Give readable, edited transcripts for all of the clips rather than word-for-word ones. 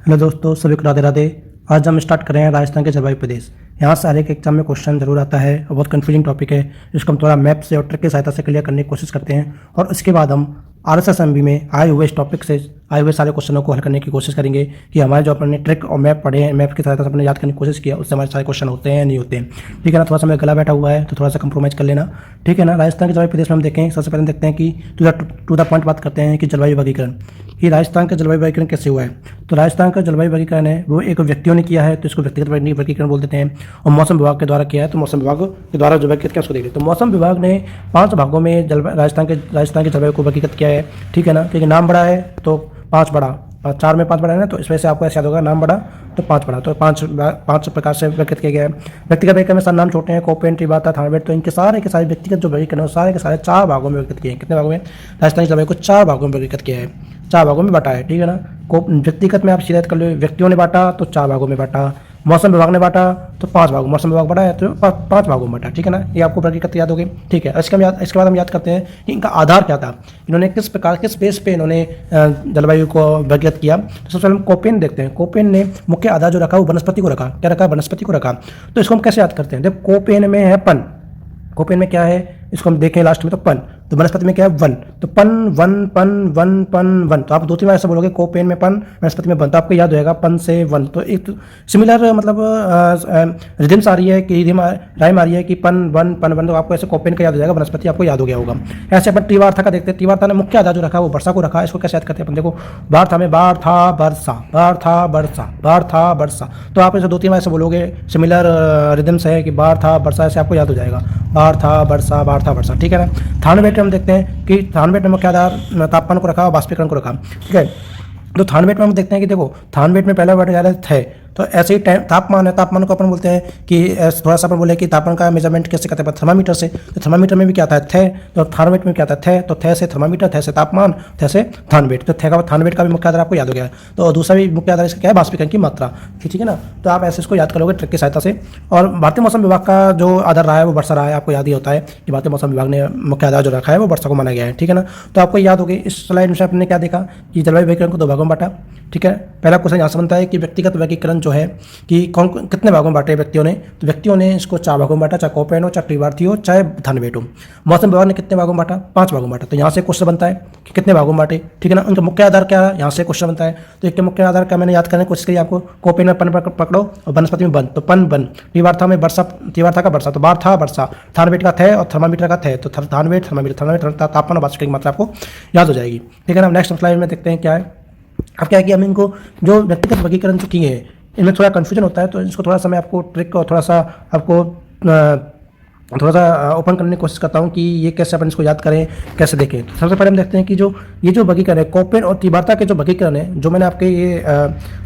Hello दोस्तों, सभी को राधे राधे। आज हम स्टार्ट कर रहे हैं राजस्थान के जलवायु प्रदेश। यहाँ से हर एक एग्जाम में क्वेश्चन जरूर आता है और बहुत कंफ्यूजिंग टॉपिक है, जिसको हम थोड़ा मैप से और ट्रिक की सहायता से क्लियर करने की कोशिश करते हैं। और उसके बाद हम RSSMB में आए हुए इस टॉपिक से आए हुए सारे क्वेश्चनों को हल करने की कोशिश करेंगे कि हमारे जो अपने ट्रिक और मैप पढ़े हैं, मैप की सहायता से अपने याद करने की कोशिश किया, उससे हमारे सारे क्वेश्चन होते हैं या नहीं होते हैं। ठीक है ना। थोड़ा सा मेरा गला बैठा हुआ है तो थोड़ा सा कंप्रोमाइज़ कर लेना। ठीक है ना। राजस्थान के जलवायु प्रदेश में हम देखें, सबसे पहले देखते हैं कि टू द पॉइंट बात करते हैं कि जलवायु वर्गीकरण, कि राजस्थान का जलवायु वर्गीकरण कैसे हुआ है। तो राजस्थान का जलवायु वर्गीकरण है वो एक व्यक्तियों ने किया है, तो इसको व्यक्तिगत वर्गीकरण बोल देते हैं। और मौसम विभाग के द्वारा किया है, तो मौसम विभाग के द्वारा जो वर्गीकृत किया उसको देखिए। तो मौसम विभाग ने 5 भागों में राजस्थान के जलवायु को वर्गीकृत किया है। ठीक है ना। क्योंकि नाम बड़ा है तो 5 बड़ा, 4 में 5 बड़ा है ना, तो इस वजह से आपको ऐसे याद होगा, नाम बड़ा तो 5 बड़ा, तो 5 प्रकार से वर्गीकृत किया गया है। व्यक्तिगत वर्गीकरण में सारे नाम छोटे हैं, कोपेन, त्रिवाता, थानवेट, तो इनके सारे के सारे व्यक्तिगत जो वर्गीकरण है सारे के सारे 4 भागों में वर्गीकृत किए हैं। कितने भागों में? राजस्थान के जलवायु को 4 भागों में वर्गीकृत किया है, 4 भागों में बांटा है। ठीक है ना। व्यक्तिगत में आप सीधा कर लो, व्यक्तियों ने बांटा तो 4 भागों में बांटा, मौसम विभाग ने बांटा तो 5 भागों, मौसम विभाग बढ़ा है तो 5 भागों में बांटा। ठीक है ना। ये आपको वर्गीकृत याद होगी। ठीक है। इसके बाद हम याद करते हैं कि इनका आधार क्या था, इन्होंने किस बेस पे इन्होंने जलवायु को वर्गीकृत किया। तो सबसे पहले हम कोपेन देखते हैं। कोपेन ने मुख्य आधार जो रखा वो वनस्पति को रखा। क्या रखा? वनस्पति को रखा। तो इसको हम कैसे याद करते हैं? जब कोपेन में है पन, कोपेन में क्या है इसको हम देखें लास्ट में, तो पन, तो वनस्पति में क्या है? वन, तो पन वन पन वन पन वन, तो आप 2-3 बार ऐसा बोलोगे, कोपेन में पन, वनस्पति में वन, तो आपको याद होगा पन से वन। तो एक सिमिलर मतलब रिदम्स आ रही है कि राइम आ रही है कि पन वन पन वन, तो आपको ऐसे कोपेन का याद हो जाएगा, वनस्पति आपको याद हो गया होगा। ऐसे अपन त्रिवार्था का देखते हैं। त्रिवार्था ने मुख्य आधार जो रखा वो वर्षा को रखा। इसको कैसे याद करते हैं अपन? देखो, बार था में बार था वर्षा, बार था वर्षा, बार था वर्षा, तो आप ऐसे 2-3 बार ऐसे बोलोगे, सिमिलर रिदम्स है कि बार था वर्षा, ऐसे आपको याद हो जाएगा, बार था वर्षा, बार था वर्षा। ठीक है ना। थानवेट हम देखते हैं कि थानवेट में मुख्य आधार तापमान को रखा और वाष्पीकरण को रखा। ठीक है। तो थानवेट में हम देखते हैं कि देखो, थानवेट में पहला वर्ड आ रहा है थे, तो ऐसे ही तापमान है, तापमान को अपन बोलते हैं कि थोड़ा सा अपन बोले कि तापमान का मेजरमेंट कैसे करते हैं? थर्मामीटर से। तो थर्मामीटर में भी क्या आता है? थे। तो थानवेट में क्या आता है? थे, तो थे से थर्मामीटर, थे से तापमान, थे से थानवेट, तो थे का थानवेट का भी मुख्य आधार आपको याद हो गया। तो दूसरा भी मुख्य आधार इसका क्या है? वाष्पीकरण की मात्रा। ठीक है ना। तो आप ऐसे इसको याद करोगे ट्रिक की सहायता से। और भारतीय मौसम विभाग का जो आधार रहा है वो वर्षा रहा है, आपको याद ही होता है कि भारतीय मौसम विभाग ने मुख्य आधार जो रखा है वो वर्षा को माना गया है। ठीक है ना। तो आपको याद होगी। इस स्लाइड में आपने क्या देखा कि जलवायु वर्गीकरण को 2 भागों में बांटा। ठीक है। पहला क्वेश्चन यहाँ से बनता है कि व्यक्तिगत वर्गीकरण जो है कि कितने भागों में बांटे व्यक्तियों ने? तो व्यक्तियों ने इसको 4 भागों में बांटा, चाहे कोपेन हो, चाहे त्रिवार्थी हो, चाहे थानवेट हो। मौसम विभाग ने कितने भागों में बांटा? 5 भागों में बांटा। तो यहाँ से क्वेश्चन बनता है कि कितने भागों में बांटे। ठीक है ना। उनका मुख्य आधार क्या है? यहाँ से क्वेश्चन बनता है। तो एक के मुख्य आधार क्या मैंने याद करने की कोशिश की आपको, कोपेन में पन पकड़ो और वनस्पति में बन, तो पन बन, त्रिवार्था में वर्षा, त्रिवार्था का वर्षा, तो बार था वर्षा, थानवेट का थे और थर्मामीटर का थे, तो थानवेट थर्मामीटर तापमान और वाष्पीकरण की मात्रा आपको याद हो जाएगी। ठीक है ना। नेक्स्ट स्लाइड में देखते हैं क्या है। अब क्या है कि हम इनको जो व्यक्तिगत वर्गीकरण जो किए हैं इनमें थोड़ा कन्फ्यूजन होता है, तो इसको थोड़ा सा मैं आपको ट्रिक और थोड़ा सा आपको थोड़ा सा ओपन करने की कोशिश करता हूँ कि ये कैसे अपन इसको याद करें, कैसे देखें। तो सबसे पहले हम देखते हैं कि ये जो वर्गीकरण है, कोपेन और त्रिवार्था के जो वर्गीकरण है, जो मैंने आपके ये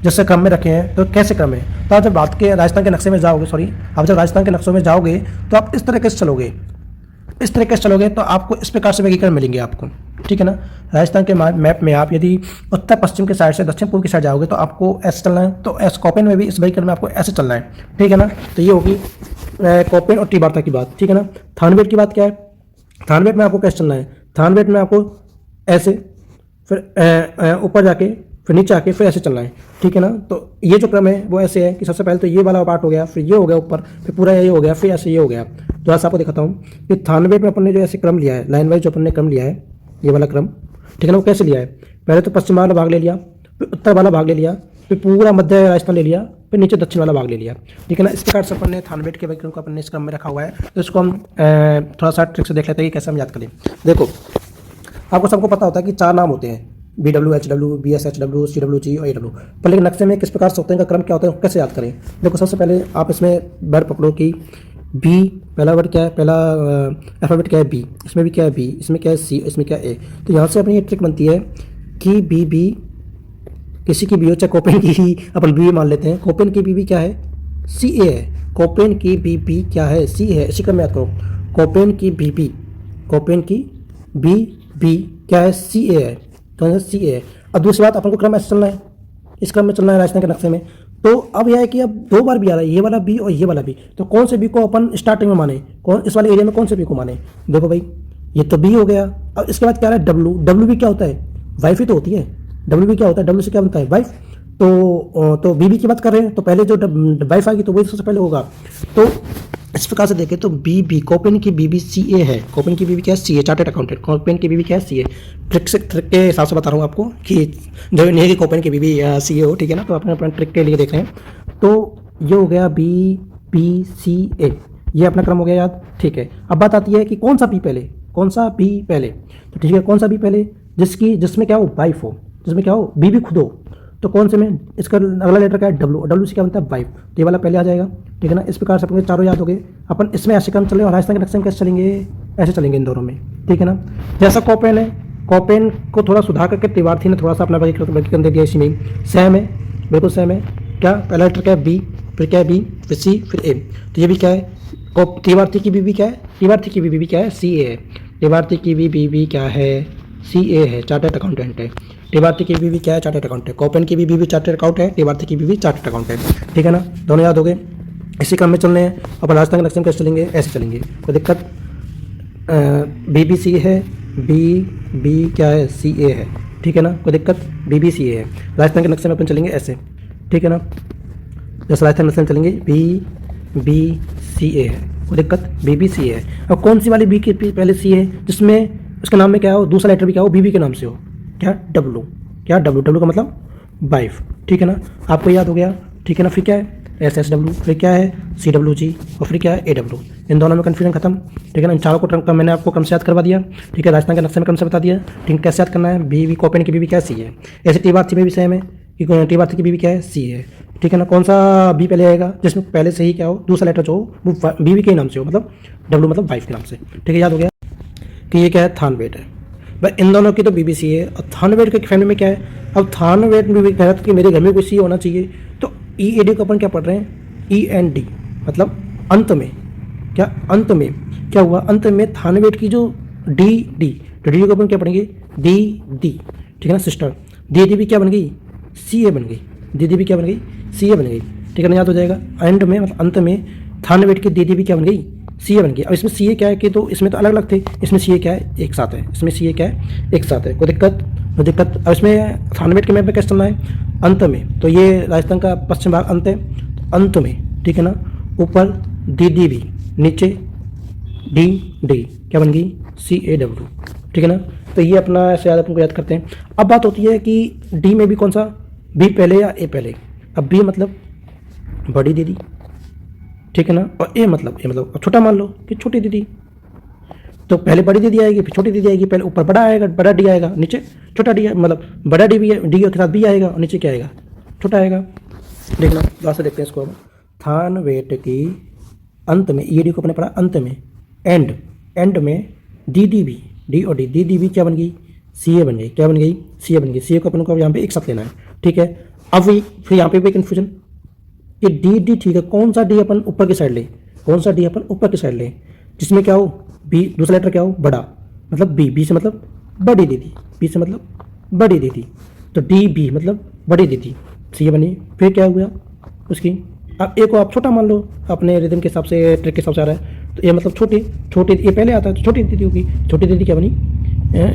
जैसे क्रम में रखे हैं, तो कैसे क्रम है। तो आप जब बात के राजस्थान के नक्शे में जाओगे, आप जब राजस्थान के नक्शों में जाओगे तो आप इस तरीके से चलोगे, इस तरीके से चलोगे तो आपको इस प्रकार से वर्गीकरण मिलेंगे आपको। ठीक है ना। राजस्थान के मैप में आप यदि उत्तर पश्चिम के साइड से दक्षिण पूर्व की साइड जाओगे तो आपको ऐसे चलना है, तो ऐसे कोपेन में भी इस वर्गीकरण में आपको ऐसे चलना है। ठीक है ना। तो ये होगी कोपेन और त्रिवार्था की बात। ठीक है ना। थानवेट की बात क्या है? थानवेट में आपको कैसे चलना है? थानवेट में आपको ऐसे, फिर ऊपर जाके, फिर नीचे आके, फिर ऐसे चलना है। ठीक है ना। तो ये जो क्रम है वो ऐसे है कि सबसे पहले तो ये वाला पार्ट हो गया, फिर ये हो गया ऊपर, फिर पूरा ये हो गया, फिर ऐसे ये हो गया। तो ऐसा आपको दिखाता हूँ कि थानवेट में अपन ने जो ऐसे क्रम लिया है, लाइन वाइज जो अपन ने क्रम लिया है, ये वाला क्रम। ठीक है ना। वो कैसे लिया है? पहले तो पश्चिम वाला भाग ले लिया, फिर उत्तर वाला भाग ले लिया, फिर पूरा मध्य राजस्थान ले लिया, फिर नीचे दक्षिण वाला भाग ले लिया। ठीक है ना। इस प्रकार से अपन ने थानवेट के वर्गीकरण को अपन ने इस क्रम में रखा हुआ है। तो इसको हम थोड़ा सा ट्रिक से देख लेते हैं कि कैसे हम याद करें। देखो, आपको सबको पता होता है कि 4 नाम होते हैं, BW, HW, BS, HW, CWG और AW, पर लेकिन नक्शे में किस प्रकार से होते हैं, का क्रम क्या होता है, कैसे याद करें। देखो, सबसे पहले आप इसमें वर्ड पकड़ो कि बी, पहला वर्ड क्या है, पहला अल्फाबेट क्या है? बी। इसमें भी क्या है? बी। इसमें क्या है? सी। इसमें क्या है? ए। तो यहाँ से अपनी ये ट्रिक बनती है कि बी किसी की भी हो, चाहे कोपेन की ही अपन बी मान लेते हैं, कोपेन की बी क्या है? CA है। कोपेन की बी क्या है? सी है। इसी क्रम में याद करो, कोपेन की बी, कोपेन की बी क्या है? CA है, तो CA है। अब दूसरी बात, अपन को क्रम ऐसे चलना है, इस क्रम में चलना है राजस्थान के नक्शे में। तो अब यह है कि अब 2 बार भी आ रहा है, ये वाला बी और ये वाला बी, तो कौन से बी को अपन स्टार्टिंग में माने, कौन इस वाले एरिया में कौन से बी को माने? देखो भाई, ये तो बी हो गया। अब इसके बाद क्या है? डब्ल्यू। डब्ल्यू भी क्या होता है? वाइफ ही तो होती है। डब्ल्यू भी क्या होता है? डब्ल्यू से क्या बनता है? वाइफ। तो बीबी की बात कर रहे हैं, तो पहले जो वाइफ आएगी तो वही सबसे पहले होगा। तो इस प्रकार से देखें तो बीबी कोपेन की बीबी सीए है। कोपेन की बीबी क्या है? CA, chartered accountant. कोपेन की बीबी क्या है? सीए। ट्रिक के हिसाब से बता रहा हूँ आपको कि जो नहीं है कि कोपेन की बीबी सीए हो, ठीक है ना। तो अपने अपने ट्रिक के लिए देख रहे हैं। तो ये हो गया बी बी सी ए, ये अपना क्रम हो गया याद, ठीक है। अब बात आती है कि कौन सा बी पहले, कौन सा बी पहले। तो ठीक है, कौन सा बी पहले? जिसमें क्या हो? वाइफ हो, जिसमें क्या हो? बीबी खुद हो। तो कौन से में? इसका अगला लेटर क्या है? डब्ल्यू। डब्ल्यू से क्या बनता है? वाइफ। तो ये वाला पहले आ जाएगा, ठीक है ना। इस प्रकार से अपने चारों याद हो गए। अपन इसमें ऐसे क्रम चले और राजस्थान के नक्शे में कैसे चलेंगे? ऐसे चलेंगे इन दोनों में, ठीक है ना। जैसा कोपेन है, कोपेन को थोड़ा सुधार करके तिवार्थी ने थोड़ा सा अपना वर्गीकरण दे दिया इसी में। सेम है, बिल्कुल सेम है। क्या पहला लेटर क्या है? बी, फिर क्या है? बी, फिर सी, फिर ए। तो ये भी क्या है? तिवार्थी की बीबी क्या है? तिवार्थी की बीबी क्या है? सी ए है। तिवार्थी की बीबी क्या है? सी ए है, चार्टर्ड अकाउंटेंट है। तिवार्थी की बीबी क्या है? चार्टर्ड अकाउंट है। कोपेन की बीबी चार्टर्ड अकाउंट है। तिवार्थी की बीबी चार्टर्ड अकाउंट है, ठीक है ना। दोनों याद हो गए। इसी क्रम में चलने हैं। अपन राजस्थान के नक्शे में कैसे चलेंगे? ऐसे चलेंगे, कोई दिक्कत। बी सी है, बी क्या है? सी ए है, ठीक है ना, कोई दिक्कत। बी सी ए है। राजस्थान के नक्शे में अपन चलेंगे ऐसे, ठीक है ना। जैसे राजस्थान नक्शे में चलेंगे बी सी ए है, कोई दिक्कत। बी सी ए है। अब कौन सी वाली बी के पहले सी है? जिसमें उसके नाम में क्या हो? दूसरा लेटर भी क्या हो? बीबी के नाम से हो। क्या? डब्लू। क्या? डब्लू। डब्लू का मतलब वाइफ, ठीक है ना। आपको याद हो गया, ठीक है ना। फिर क्या है? S S W. फिर क्या है? सी डब्लू जी। और फिर क्या है? A W. इन दोनों में कन्फ्यूजन खत्म, ठीक है ना। इन चारों को का मैंने आपको क्रम से याद करवा दिया, ठीक है। राजस्थान के नक्शे में क्रम से बता दिया, ठीक है। कैसे याद करना है? बीबी कोपेन की बीबी क्या? सी है। ऐसे तिवार्थी में भी सेम है कि तिवार्थी की बीबी क्या है? सी है, ठीक है ना। कौन सा बी पहले आएगा? जिसमें पहले से ही क्या हो? दूसरा लेटर जो हो वो बीबी के नाम से हो, मतलब डब्लू मतलब वाइफ के नाम से, ठीक है। याद हो गया कि ये क्या है? थानवेट है भाई। इन दोनों की तो बीबीसी है। और थानवेट के फैमिली में क्या है? अब थानवेट में भी कह रहा था कि मेरे घर में कोई सी होना चाहिए। तो ई ए डी को अपन क्या पढ़ रहे हैं? ई एन डी, मतलब अंत में। क्या? अंत में क्या हुआ? अंत में थानवेट की जो डी डी, तो डी को अपन क्या पढ़ेंगे? दी दी, ठीक है ना सिस्टर। दी दी भी क्या बन गई? सी ए बन गई। दी दी भी क्या बन गई? सी ए बन गई, ठीक है ना। याद हो जाएगा। एंड में मतलब अंत में थानवेट की दी दी भी क्या बन गई? सी ए बन गई। अब इसमें सी ए क्या है कि तो इसमें तो अलग अलग थे, इसमें सी ए क्या है? एक साथ है। इसमें सी ए क्या है? एक साथ है, कोई दिक्कत? कोई दिक्कत। अब इसमें थानवेट के मैप में कैसे चलना है? अंत में। तो ये राजस्थान का पश्चिम भाग अंत है, अंत में, ठीक है ना। ऊपर डी डी भी, नीचे डी डी, क्या बन गई? सी ए डब्ल्यू, ठीक है ना। तो ये अपना ऐसे याद अपन को याद करते हैं। अब बात होती है कि डी में भी कौन सा? बी पहले या ए पहले? अब बी मतलब बड़ी दीदी, ठीक है ना। और ए मतलब छोटा मान लो कि छोटी दीदी। तो पहले बड़ी दीदी आएगी, फिर छोटी दीदी आएगी। पहले ऊपर बड़ा आएगा, बड़ा डी आएगा, नीचे छोटा डी, मतलब बड़ा डी भी डी के साथ बी आएगा और नीचे क्या आएगा? छोटा आएगा। देखना दोबारा से देखते हैं इसको। अब थानवेट की अंत में, ये डी को अपने पढ़ा अंत में, एंड में डी डी भी, डी और डी, डी डी भी क्या बन गई? सी ए बन गई। क्या बन गई? सी ए बन गई। सी ए को अपन को यहाँ पे एक साथ लेना है, ठीक है। अब फिर यहाँ पे भी कन्फ्यूजन कि डी डी, ठीक है। कौन सा डी अपन ऊपर की साइड ले? कौन सा डी अपन ऊपर की साइड ले? जिसमें क्या हो? बी, दूसरा लेटर क्या हो? बड़ा, मतलब बी। बी से मतलब बड़ी दीदी, बी से मतलब बड़ी दीदी। तो डी बी मतलब बड़ी दीदी, सी ए बनी। फिर क्या हुआ उसकी? अब ए को आप छोटा मान लो, अपने रिदम के हिसाब से, ट्रिक के हिसाब से आ रहा है। तो ये मतलब छोटी, ये पहले आता है तो छोटी दीदी होगी। छोटी दीदी क्या बनी?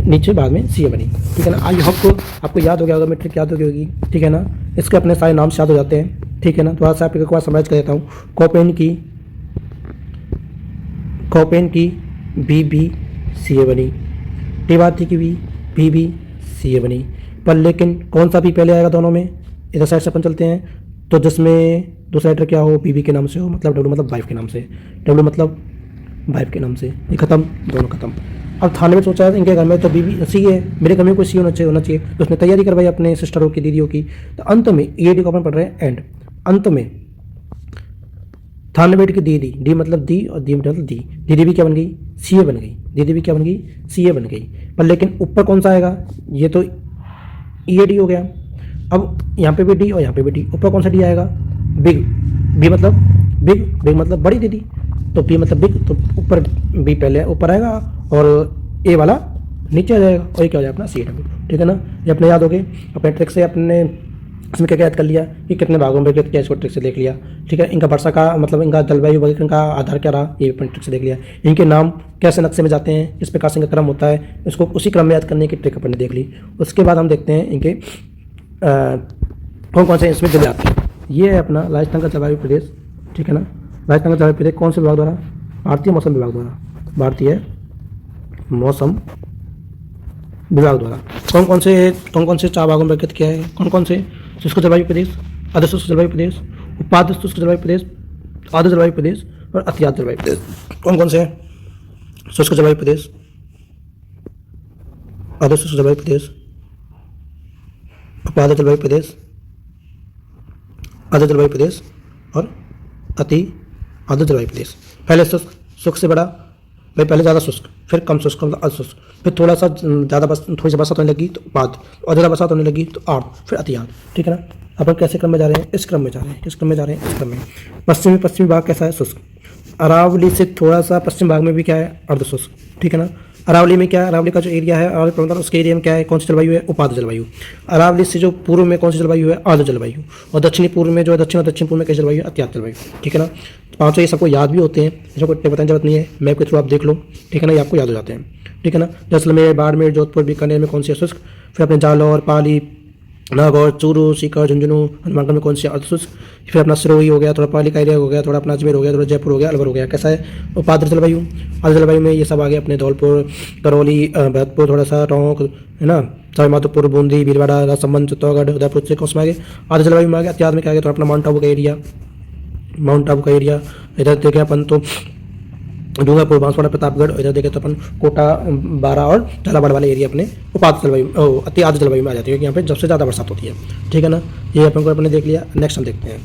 नीचे बाद में सी ए बनी, ठीक है ना। आई होप आपको याद हो गया होगा, मैं ट्रिक याद हो गई होगी, ठीक है ना। इसके अपने सारे नाम याद हो जाते हैं, ठीक है ना। थोड़ा सा आपको एक बार समझ कर देता हूँ। कोपेन की बी बी सी ए बनी। तिवार्थी की बी बी सी ए बनी। पर लेकिन कौन सा भी पहले आएगा दोनों में? इधर साइड से अपन चलते हैं। तो जिसमें दूसरा लेटर क्या हो? बीबी के नाम से हो, मतलब डब्ल्यू मतलब वाइफ के नाम से। डब्ल्यू मतलब वाइफ के नाम से। ये खत्म, दोनों खत्म। अब थाने में सोचा है इनके घर में तो बीबी सी है, मेरे घर में कोई सी होना चाहिए। तो उसने तैयारी करवाई अपने सिस्टरों की, दीदियों की। तो अंत में ये डी को अपन पढ़ रहे हैं एंड। अंत में थानवेट की दीदी, डी मतलब दी और दी मतलब दी, दीदी भी क्या बन गई? सी ए बन गई। दीदी भी क्या बन गई? सी ए बन गई। पर लेकिन ऊपर कौन सा आएगा? ये तो ई ए डी हो गया। अब यहाँ पे भी डी और यहाँ पे भी डी, ऊपर कौन सा डी आएगा? बिग। बी मतलब बिग, बिग मतलब बड़ी दीदी। तो बी मतलब बिग, तो ऊपर बी पहले ऊपर आएगा और ए वाला नीचे आ जाएगा। और ये क्या हो जाएगा? अपना सी डब्ल्यू, ठीक है ना। ये अपने याद हो गए। अपने ट्रिक से अपने इसमें क्या क्या याद कर लिया कि कितने भागों में क्या, इसको ट्रिक से देख लिया, ठीक है। इनका वर्षा का मतलब इनका जलवायु वगैरह का आधार क्या रहा, ये भी अपने ट्रिक से देख लिया। इनके नाम कैसे नक्शे में जाते हैं, किस प्रकार से इनका क्रम होता है, इसको उसी क्रम में याद करने की ट्रिक अपन ने देख ली। उसके बाद हम देखते हैं इनके कौन कौन से इसमें जिले आते हैं। ये है अपना राजस्थान का जलवायु प्रदेश, ठीक है ना। राजस्थान का जलवायु प्रदेश कौन से विभाग द्वारा? भारतीय मौसम विभाग द्वारा, भारतीय मौसम विभाग द्वारा। कौन कौन से 4 भागों में वर्गीकृत किया है? कौन कौन से? शुष्क जलवायु प्रदेश, अर्ध शुष्क जलवायु प्रदेश, उपाध शुष्क जलवायु प्रदेश, आर्द्र जलवायु प्रदेश और अति आर्द्र जलवायु प्रदेश। कौन कौन से हैं? शुष्क जलवायु प्रदेश, अर्ध शुष्क जलवायु प्रदेश, उपाध जलवायु प्रदेश, आर्द्र जलवायु प्रदेश और अति आर्द्र जलवायु प्रदेश। पहले शुष्क, शुष्क से बड़ा भाई, पहले ज़्यादा शुष्क, फिर कम शुष्क मतलब अशुष्क, फिर थोड़ा सा ज़्यादा थोड़ी सी बरसात होने लगी तो उपाध, और ज़्यादा बरसात होने लगी तो आर्द्र, फिर अति आर्द्र, ठीक है ना। अपन कैसे क्रम में जा रहे हैं? इस क्रम में जा रहे हैं, इस क्रम में जा रहे हैं, इस क्रम में। पश्चिमी भाग कैसा है? शुष्क। अरावली से थोड़ा सा पश्चिम भाग में भी क्या है? अर्ध शुष्क, ठीक है ना। अरावली में क्या है? अरावली का जो एरिया है अरावली पर्वत उसके एरिया में क्या है? कौन सी जलवायु है? उपाध जलवायु। अरावली से जो पूर्व में कौन सी जलवायु है? आर्द्र जलवायु। और दक्षिणी पूर्व में जो है दक्षिण और दक्षिण पूर्व में कैसी जलवायु है? अति आर्द्र जलवायु, ठीक है ना। पाँचों ये सबको याद भी होते हैं, इसको इतने बताने की जरूरत नहीं है, मैप के थ्रू आप देख लो, ठीक है ना, ये आपको याद हो जाते हैं, ठीक है ना। जैसलमेर, बाड़मेर, जोधपुर, बीकानेर में कौन सी है? शुष्क। फिर अपने जालौर, पाली, नागौर, चूरू, सीकर, झुंझुनू, हनुमानगढ़ में कौन सी? अर्ध शुष्क। फिर अपना सिरोही हो गया, थोड़ा पाली का एरिया हो गया, थोड़ा अपना अजमेर हो गया, थोड़ा जयपुर हो गया, अलवर हो गया, कैसा है? उपाद्र जलवायु। आर्द्र जलवायु में ये सब आ गए अपने धौलपुर, करौली, भरतपुर, थोड़ा सा टोंक, है ना, सवाईमाधोपुर, बूंदी, भीलवाड़ा, राजसमंद, चित्तौड़गढ़, उदयपुर से कौन सा आ गए? आर्द्र जलवायु में आ गया। अत्याद में क्या आ गया? तो अपना माउंट आबू का एरिया, माउंट आबू का एरिया। इधर देखें अपन तो डूंगरपुर, बांसवाड़ा, प्रतापगढ़। इधर देखें तो अपन कोटा, बारा और झालावाड़ वाले एरिया अपने उपाध जलवायु, अति आर्द्र जलवायु में आ जाती है, क्योंकि यहाँ पे सबसे ज़्यादा बरसात होती है, ठीक है ना। ये अपन को अपने देख लिया। नेक्स्ट हम देखते हैं,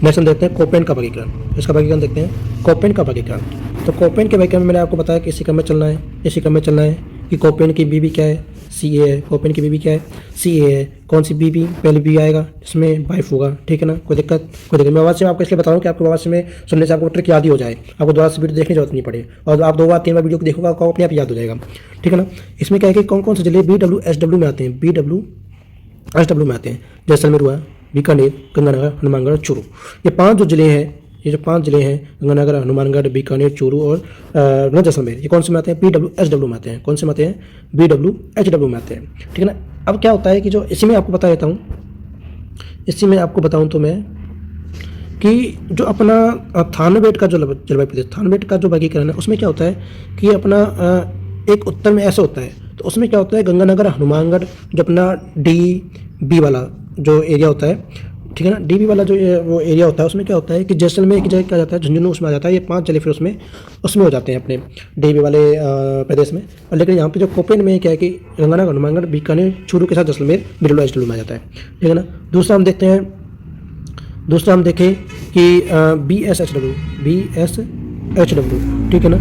नेक्स्ट हम देखते हैं कोपेन का वर्गीकरण। इसका वर्गीकरण देखते हैं, कोपेन का वर्गीकरण। तो कोपेन के वर्गीकरण में मैंने आपको बताया कि इसी क्रम में चलना है, इसी क्रम में चलना है कि कोपेन की बीबी क्या है? सी ए है। कोपेन की बीबी क्या है? सी ए है। कौन सी बीबी? पहले बी आएगा, इसमें वाइफ होगा, ठीक है ना। कोई दिक्कत? मैं आवाज़ से आपको इसलिए बता रहा हूँ कि आपको आवाज़ में सुनने से आपको ट्रिक याद ही हो जाए, आपको दोबारा से वीडियो देखने की जरूरत नहीं पड़े, और आप 2 बार 3 बार वीडियो को देखोगे आपको अपने आप याद हो जाएगा, ठीक है ना। इसमें क्या है कि कौन कौन से जिले BWSW में आते हैं? BWSW में आते हैं। जैसलमेर हुआ, बीकानेर, गंगानगर, हनुमानगढ़, चूरू। ये 5 जो जिले हैं, ये जो 5 जिले हैं, गंगानगर, हनुमानगढ़, बीकानेर, चूरू और जैसलमेर, ये कौन से में आते हैं? BWSW में आते हैं। कौन से में आते हैं? BWHW में आते हैं, ठीक है ना। अब क्या होता है कि जो इसी में आपको बता देता हूँ, इसी में आपको बताऊँ तो मैं कि जो अपना थानवेट का जो जलवायु प्रदेश, थानवेट का जो वर्गीकरण है, उसमें क्या होता है कि अपना एक उत्तर में ऐसा होता है, तो उसमें क्या होता है? गंगानगर, हनुमानगढ़, जो अपना DB वाला जो एरिया होता है, ठीक है ना, DB वाला जो वो एरिया होता है, उसमें क्या होता है कि जैसलमेर एक जगह क्या जाता है? झुंझुनू उसमें आ जाता है। ये 5 जिले फिर उसमें हो जाते हैं अपने DB वाले प्रदेश में। और लेकिन यहाँ पे जो कोपेन में क्या है कि गंगानगर, हनुमानगढ़, बीकानेर, चूरू के साथ जैसलमेर BWSW में आ जाता है, ठीक है ना। दूसरा हम देखें कि BSHW, ठीक है ना।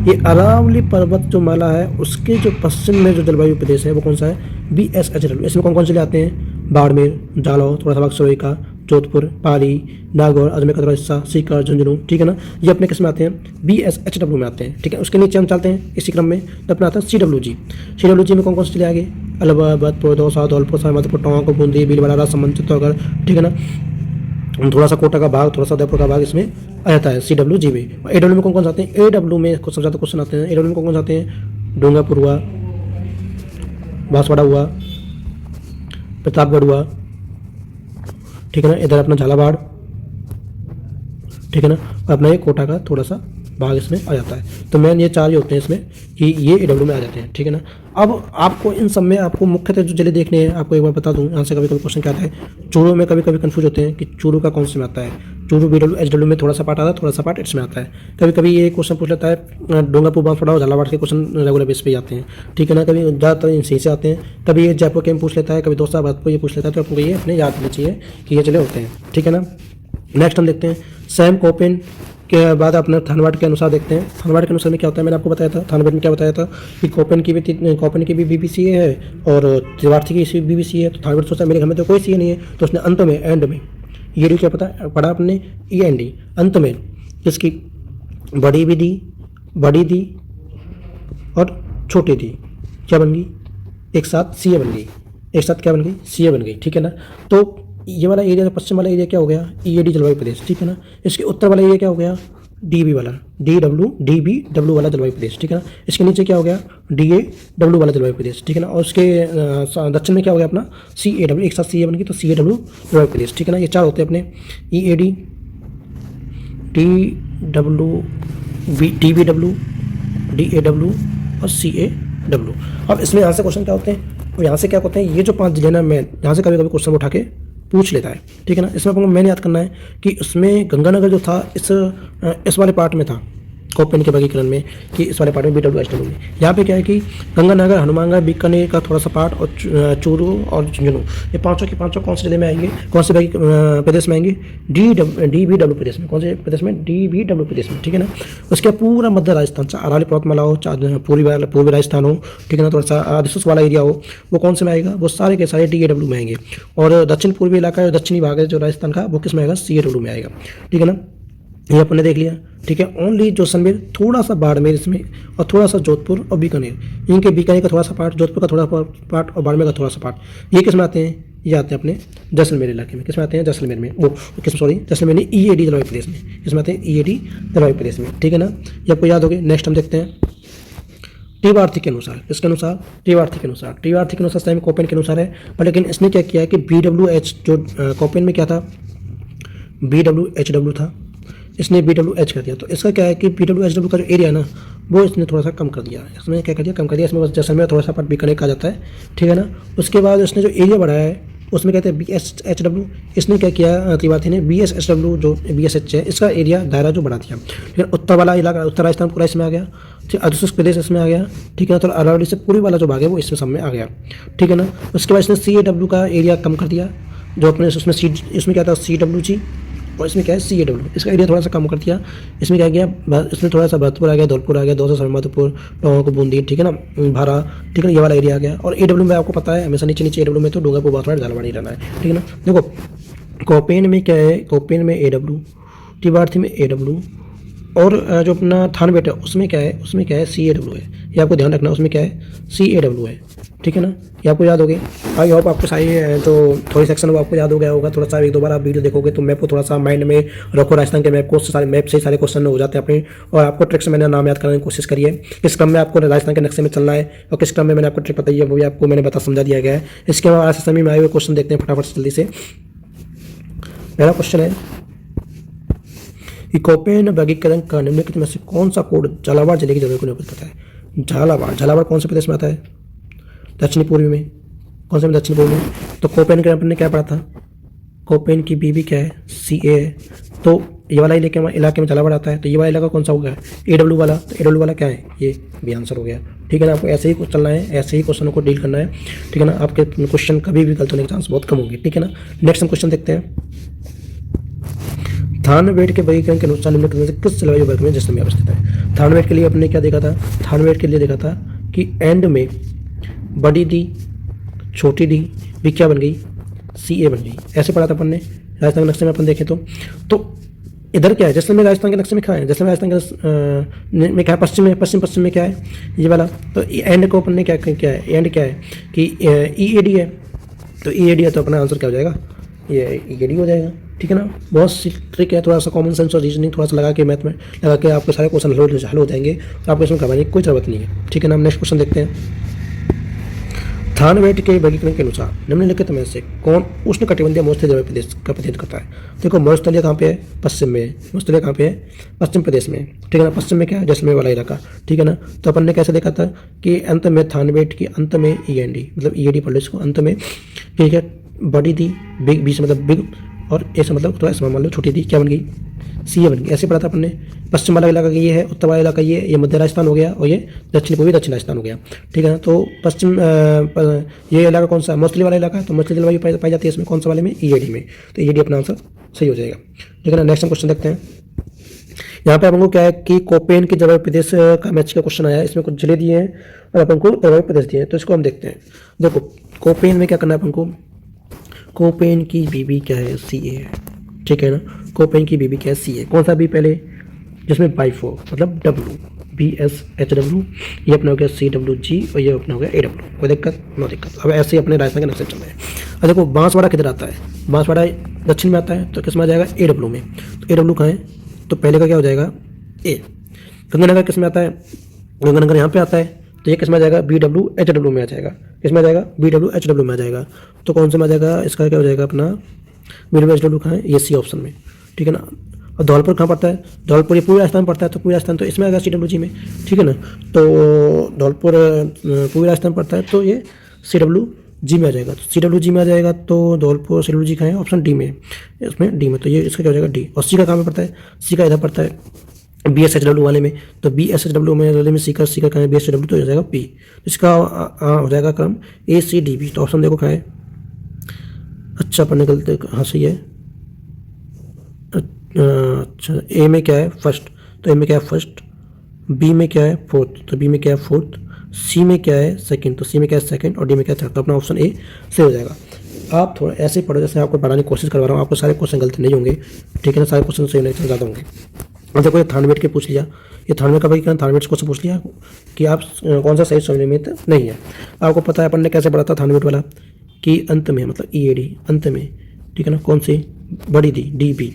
ये अरावली पर्वत जो माला है उसके जो पश्चिम में जो जलवायु प्रदेश है वो कौन सा है? BSHW। इसमें कौन कौन से आते हैं? बाड़मेर, जालौर, थोड़ा सा भाग सिरोही का, जोधपुर, पाली, नागौर, अजमेर का थोड़ा हिस्सा, सीकर, झुंझुनू, ठीक है ना। ये अपने किस में आते हैं? BSHW में आते हैं, ठीक है। उसके नीचे हम चलते हैं इसी क्रम में, तो अपना आता है CWG। CWG में कौन कौन से जिले आगे? अलवर, भरतपुर, दौसा, धौलपुर, सवाईमाधोपुर, टोंक, बूंदी, भीलवाड़ा, राजसमंद, चित्तौड़गढ़, ठीक है ना। थोड़ा सा कोटा का भाग, थोड़ा सा उदयपुर का भाग इसमें आ जाता है CWG में। AW में कौन कौन से आते हैं? AW में कुछ ज़्यादा क्वेश्चन आते हैं। AW में कौन कौन से आते हैं? डूंगरपुर हुआ, बांसवाड़ा हुआ, प्रतापगढ़ हुआ, ठीक है ना। इधर अपना झालावाड़, ठीक है ना। अपना ये कोटा का थोड़ा सा भाग इसमें आ जाता है। तो मेन ये 4 ही होते हैं इसमें कि ये AW में आ जाते हैं, ठीक है ना। अब आपको इन सब में आपको मुख्यतः जो जिले देखने हैं, आपको एक बार बता दूं, यहाँ से कभी कभी क्वेश्चन क्या आता है, चूरू में कभी कभी कंफ्यूज होते हैं कि चूरू का कौन से में आता है। चूरू BWSW में थोड़ा सा पार्ट आता है, थोड़ा सा पार्ट इसमें आता है। कभी कभी ये क्वेश्चन पूछ लेता है डूंगरपुर, बांसवाड़ा और झालावाड़ के क्वेश्चन रेगुलर बेस पे ही आते हैं, ठीक है ना। कभी ज़्यादातर इनसे से आते हैं, कभी ये जयपुर के में पूछ लेता है, कभी दौसा, भरतपुर ये पूछ लेता है। तो आपको ये अपने याद रखना चाहिए कि ये जिले होते हैं, ठीक है ना। नेक्स्ट हम देखते हैं सैम कोपेन के बाद अपने थानवाट के अनुसार देखते हैं। थानवाट के अनुसार में क्या होता है? मैंने आपको बताया था थानवाट में क्या बताया था कि कोपेन की भी BBCA है और त्रिवार्थी की BBCA है। तो थानवाट सोचता है मेरे घर में तो कोई CA नहीं है, तो उसने अंत में एंड में ये क्या पढ़ा अपने END, अंत में जिसकी बड़ी भी दी, बड़ी दी और छोटी दी, क्या बन गई? एक साथ CA बन गई, एक साथ क्या बन गई? CA बन गई, ठीक है ना। तो ये वाला एरिया, पश्चिम वाला एरिया क्या हो गया? EAD जलवायु प्रदेश, ठीक है ना। इसके उत्तर वाला एरिया क्या हो गया? DB वाला, DB W वाला जलवायु प्रदेश, ठीक है ना। इसके नीचे क्या हो गया, DAW वाला जलवायु प्रदेश, ठीक है ना। और उसके दक्षिण में क्या हो गया अपना CAW, एक साथ CA बन गई तो CAW जलवायु प्रदेश, ठीक है ना। ये चार होते हैं अपने EAD, DBW, DAW और CAW। अब इसमें यहाँ से क्वेश्चन क्या होते हैं, और यहाँ से क्या होते हैं, ये जो 5 जिले ना मैं यहाँ से कभी कभी क्वेश्चन उठा के पूछ लेता है, ठीक है ना। इसमें आपको मैंने याद करना है कि इसमें गंगानगर जो था इस वाले पार्ट में था कोपेन के वर्गीकरण में, कि इस वाले पार्ट में BWHW में। यहाँ पे क्या है कि गंगानगर, हनुमानगढ़, बीकानेर का थोड़ा सा पार्ट और चूरू और झुंझुनू, ये पांचों के पांचों कौन से जिले में आएंगे, कौन से प्रदेश में आएंगे, DBW प्रदेश में। कौन से प्रदेश में, DBW प्रदेश में, ठीक है ना। उसके पूरा मध्य राजस्थान, अरावली पर्वतमाला हो, पूर्वी राजस्थान हो, ठीक है ना, थोड़ा सा अधिसूस वाला एरिया हो, वो कौन से में आएगा, वो सारे के सारे DAW में आएंगे। और दक्षिण पूर्वी इलाका, दक्षिणी भाग है जो राजस्थान का, वो किस में आएगा, CAW में आएगा, ठीक है ना। ये अपन ने देख लिया, ठीक है। ओनली जैसलमेर, थोड़ा सा बाड़मेर इसमें, और थोड़ा सा जोधपुर और बीकानेर, इनके बीकानेर का थोड़ा सा पार्ट, जोधपुर का थोड़ा पार्ट और बाड़मेर का थोड़ा सा पार्ट, ये किस में आते हैं, ये आते हैं अपने जैसलमेर इलाके में। किस में आते हैं, जैसलमेर में, वो किस सॉरी जैसलमेर नहीं, EAD जलवायु प्रदेश में। किस में आते हैं, EAD जलवायु प्रदेश में, ठीक है ना। ये आपको याद हो गए। नेक्स्ट हम देखते हैं तीव्रार्थी के अनुसार, इसके अनुसार तीव्रार्थी के अनुसार, तीव्रार्थी के अनुसार सेम कोपेन के अनुसार है, पर लेकिन इसने क्या किया है कि BWH जो कोपेन में क्या था, BWHW था, इसने BWH कर दिया। तो इसका क्या है कि BWHW का जो एरिया है ना, वो इसने थोड़ा सा कम कर दिया। इसमें क्या कर दिया, कम कर दिया। इसमें बस जैसलमेर थोड़ा सा पार्ट बीकानेर का जाता है, ठीक है ना। उसके बाद इसने जो एरिया बढ़ाया है उसमें कहते हैं BSHW। इसने क्या किया त्रिपाठी ने, BSHW जो BSH है, इसका एरिया दायरा जो बढ़ा दिया, ठीक है। उत्तर वाला इलाका, उत्तर राजस्थान पूरा इसमें आ गया, ठीक। अधिसूस प्रदेश इसमें आ गया, ठीक है ना। तो अरावली से पूर्वी वाला जो भाग है वो इसमें सब में आ गया, ठीक है ना। उसके बाद इसने CAW का एरिया कम कर दिया, जो अपने इसमें क्या था CWG, और इसमें क्या है CAW, इसका एरिया थोड़ा सा कम कर दिया। इसमें क्या गया, इसमें थोड़ा सा भरतपुर आ गया, धौलपुर आ गया, दौसा, सरमाधोपुर, टोंक, बूंदी, ठीक है ना, भारा, ठीक है ना, ये वाला एरिया आ गया। और AW में आपको पता है हमेशा नीचे नीचे AW में तो डूंगरपुर, बांसवाड़ा, झालावाड़ ही रहना है, ठीक है ना। देखो कोपेन में क्या है, कोपेन में AW, तीव्रार्थी में AW, और जो अपना थानबेट है उसमें क्या है, उसमें क्या है CAW है। ये आपको ध्यान रखना, उसमें क्या है CAW है, ठीक है ना। ये आपको याद हो गई। आई होप आपको सारी जो थोड़ी सेक्शन वो आपको याद हो गया होगा। थोड़ा सा एक दो बार आप वीडियो देखोगे तो मैप को थोड़ा सा माइंड में रखो, राजस्थान के मैप को, सारे मैप से सारे क्वेश्चन हो जाते हैं अपने। और आपको ट्रिक्स मैंने नाम याद करने की कोशिश करी है, किस क्रम में आपको राजस्थान के नक्शे में चलना है और किस क्रम में मैंने आपको ट्रिक बताई है वो भी आपको मैंने समझा दिया गया है। इसके बाद आज समय में आए हुए क्वेश्चन देखते हैं फटाफट से जल्दी से। पहला क्वेश्चन है कि कोपेन वर्गीकरण का निम्नलिखित में से कौन सा कोड झालावाड़ जिले की जलवायु को निरूपित करता है। झालावाड़ कौन से प्रदेश में आता है, दक्षिणी पूर्वी में। कौन से में, दक्षिण पूर्वी में। तो कोपेन के अपन ने क्या पढ़ा था, कोपेन की BB क्या है, CA है। तो ये वाला इलाके में झालावाड़ आता है, तो ये वाला इलाका कौन सा होगा, AW वाला। तो AW वाला क्या है, ये भी आंसर हो गया, ठीक है ना। आपको ऐसे ही कुछ चलना है, ऐसे ही क्वेश्चनों को डील करना है, ठीक है ना। आपके क्वेश्चन कभी भी गलत होने के चांस बहुत कम होंगे, ठीक है ना। नेक्स्ट हम क्वेश्चन देखते हैं। थानवेट के वर्गीकरण के अनुसार निम्नलिखित में से किस जलवायु वर्ग में जैसलमेर अवस्थित है। थानवेट के लिए अपने क्या देखा था, थानवेट के लिए देखा था कि एंड में बड़ी डी, छोटी डी भी क्या बन गई, CA बन गई। ऐसे पढ़ा था अपन ने राजस्थान के नक्शे में। अपन देखें तो इधर क्या है, जैसलमेर राजस्थान के नक्शे में क्या है, जैसलमेर राजस्थान के में क्या है, पश्चिम में क्या है, ये वाला। तो एंड को अपन ने क्या है, एंड क्या है कि EAD है। तो EAD है तो अपना आंसर क्या हो जाएगा, ये EAD हो जाएगा, ठीक है ना। बहुत सी ट्रिक है, थोड़ा सा कॉमन सेंस और रीजनिंग थोड़ा सा लगा के मैथ में लगा के आपके सारे क्वेश्चन हल हो जाएंगे। तो आपको इसमें घबराने की कोई जरूरत नहीं है, ठीक है ना। हम नेक्स्ट क्वेश्चन देखते हैं। थानवेट के वर्गीकरण के अनुसार निम्नलिखित में से कौन उष्ण कटिबंधीय मरुस्थलीय जलवायु प्रदेश का प्रतिनिधित्व करता है। देखो मरुस्थलीय कहाँ पे है, पश्चिम में। मरुस्थलीय कहाँ पे है, पश्चिम प्रदेश में, ठीक है ना। पश्चिम में क्या है, जैसलमेर वाला इलाका, ठीक है ना। तो अपन ने कैसे देखा था कि अंत में थानवेट की अंत में END मतलब EAD पढ़ लो इसको, अंत में, ठीक है। बड़ी दी, बिग, बीच मतलब बिग, और ऐसा मतलब थोड़ा स्मॉल मान लो, छोटी दी क्या बन गई, CA बन गई। ऐसे पढ़ा था अपन ने। पश्चिम वाला इलाका ये है, उत्तर वाला इलाका ये मध्य राजस्थान हो गया, और ये दक्षिण पूर्वी दक्षिण राजस्थान हो गया, ठीक है ना। तो पश्चिम ये इलाका कौन सा, मरुस्थलीय वाला इलाका है। तो मरुस्थलीय जलवायु पाई जाती है इसमें, कौन सा वाले में, EAD में। तो EAD अपना आंसर सही हो जाएगा, ठीक है ना। नेक्स्ट हम क्वेश्चन देखते हैं। यहाँ पे अपन को क्या है कि कोपेन की जलवायु प्रदेश का मैच का क्वेश्चन आया है। इसमें कुछ जिले दिए हैं और अपन को जलवायु प्रदेश दिए हैं, तो इसको हम देखते हैं। देखो कोपेन में क्या करना है अपन को, कोपेन की BB क्या है, CA है, ठीक है ना। कोपेन की BB क्या है, CA। कौन सा B पहले, जिसमें बाई 4 मतलब W, BSHW, ये अपना हो गया CWG, और ये अपना हो गया AW। कोई दिक्कत, नो दिक्कत। अब ऐसे ही अपने राजस्थान के नक्शे चल रहे हैं। अब देखो बांसवाड़ा किधर आता है, बांसवाड़ा दक्षिण में आता है, तो किस में आ जाएगा, AW में। तो AW कहाँ है, तो पहले का क्या हो जाएगा, ए। गंगानगर किस में आता है? गंगानगर यहाँ पे आता है, तो ये किस में आ जाएगा? BWHW में आ जाएगा। किस में आ जाएगा? BWHW में आ जाएगा। तो कौन से में आ जाएगा? इसका क्या हो जाएगा अपना? BWHW कहाँ है? ये सी ऑप्शन में, ठीक है ना। और धौलपुर कहाँ पड़ता है? धौलपुर ये पूर्वी राजस्थान पड़ता है, तो पूर्वी राजस्थान तो इसमें आएगा CWG में, ठीक है ना। तो धौलपुर पूर्वी राजस्थान पड़ता है, तो ये CWG में आ जाएगा। तो CWG में आ जाएगा, तो धौलपुर CWG कहाँ है? ऑप्शन डी में, इसमें डी में। तो ये इसका क्या हो जाएगा? डी। और सी का कहाँ में पड़ता है? सी का इधर पड़ता है BSHW वाले में, तो BSHW में वाले में सी का कहाँ है? BSHW, तो हो जाएगा पी। इसका हो जाएगा क्रम ACDB। तो ऑप्शन देखो कहाँ है? अच्छा अपन निकलते कहाँ से है? अच्छा, ए में क्या है? फर्स्ट, तो ए में क्या है? फर्स्ट। बी में क्या है? फोर्थ, तो बी में क्या है? फोर्थ। सी में क्या है? सेकंड, तो सी में क्या है? सेकंड। और डी में क्या है? थर्ड। तो अपना ऑप्शन ए सही हो जाएगा। आप थोड़ा ऐसे ही पढ़ो जैसे आपको पढ़ाने की कोशिश करवा रहा हूँ, आपको सारे क्वेश्चन गलती नहीं होंगे, ठीक है ना। सारे क्वेश्चन सही नहीं ज़्यादा होंगे। और देखो ये थानवेट के पूछ लिया, ये थानवेट का भाई क्या थानवेट क्वेश्चन पूछ लिया कि आप कौन सा सही संनियमित नहीं है। आपको पता है अपन ने कैसे पढ़ा था थानवेट वाला कि अंत में, मतलब EAD अंत में, ठीक है ना। कौन सी? बड़ी डी, DB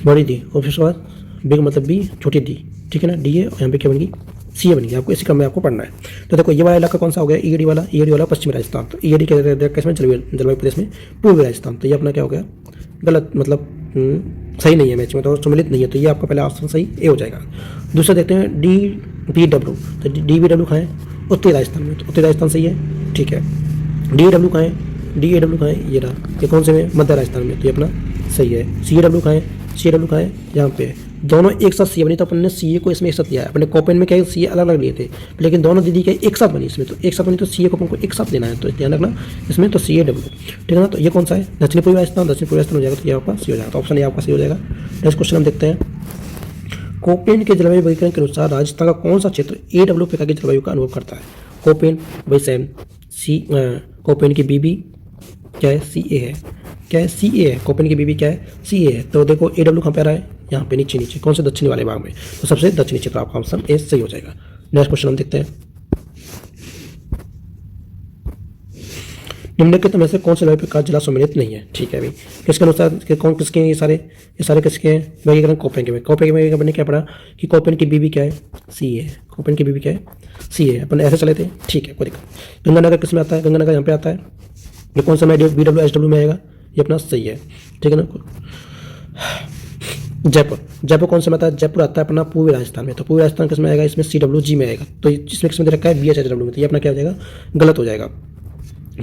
बड़ी डी, और फिर उसके बाद बिग मतलब B, छोटी डी, ठीक है ना। डी है और यहाँ पे क्या बनेगी? सी बनेगी। आपको इसी क्रम में आपको पढ़ना है। तो देखो ये वाला इलाका कौन सा हो गया? EAD वाला, EAD वाला पश्चिमी राजस्थान। तो EAD के किसमें? जलवायु प्रदेश में पूर्वी राजस्थान। तो ये अपना क्या हो गया? गलत, मतलब सही नहीं है मैच में, तो सम्मिलित नहीं है। तो ये आपका पहला ऑप्शन सही ए हो जाएगा। दूसरा देखते हैं DBW। तो DBW कहाँ है? उत्तरी राजस्थान में, तो उत्तरी राजस्थान सही है, ठीक है। DAW कहाँ है? DAW कहाँ है? ये रहा, ये कौन से में? मध्य राजस्थान में, तो ये अपना सही है। CAW कहाँ है? CAW कहाँ है? यहाँ पे। दोनों एक साथ सी बनी, तो अपन ने CA को इसमें एक साथ लिया है। अपने कॉपेन में क्या है? CA अलग अलग लिए थे, लेकिन दोनों दीदी क्या एक साथ बनी इसमें, तो एक साथ बनी, तो CA को अपन को एक साथ लेना है, तो ध्यान रखना इसमें। तो CAW, ठीक है ना। तो ये कौन सा है? दक्षिणी पूर्वी राजस्थान, दक्षिणी पूर्वी राजस्थान हो जाएगा, तो ये आपका सी हो जाएगा। तो ऑप्शन ये आपका सही हो जाएगा। नेक्स्ट क्वेश्चन हम देखते हैं। कोपेन के जलवायु वर्गीकरण के अनुसार राजस्थान का कौन सा क्षेत्र AW प्रकार की जलवायु का अनुभव करता है? कोपेन भाई सेम कोपेन की BB क्या है? CA है। क्या है? CA है। कोपेन की BB क्या है? CA है। तो देखो AW कहाँ पे आ रहा है? यहाँ पे नीचे नीचे, कौन से? दक्षिणी वाले भाग में, तो सबसे दक्षिणी क्षेत्र आपका ऑप्शन ए सही हो जाएगा। नेक्स्ट क्वेश्चन हम देखते हैं। निम्नलिखित में से कौन से जलवायु प्रकार जिला सम्मिलित नहीं है? ठीक है भाई, किसके अनुसार कौन किसके हैं? ये सारे किसके हैं? वर्गीकरण कोपेन के में। कोपेन के वर्गीकरण क्या पढ़ा कि कोपेन की BB क्या है? CA है। कोपेन की BB क्या है? CA है। अपन ऐसे चले थे, ठीक है, कोई दिक्कत। गंगानगर किस में आता है? गंगानगर यहाँ पे आता है। ये कौन सा में? BWHW में आएगा, ये अपना सही है, ठीक है ना। जयपुर कौन सा में आता है? जयपुर आता है अपना पूर्वी राजस्थान में, तो पूर्वी राजस्थान किस में आएगा? इसमें CWG में आएगा। तो जिसमें किसमें दे रखा है? BHHW में, तो ये अपना क्या हो जाएगा? गलत हो जाएगा,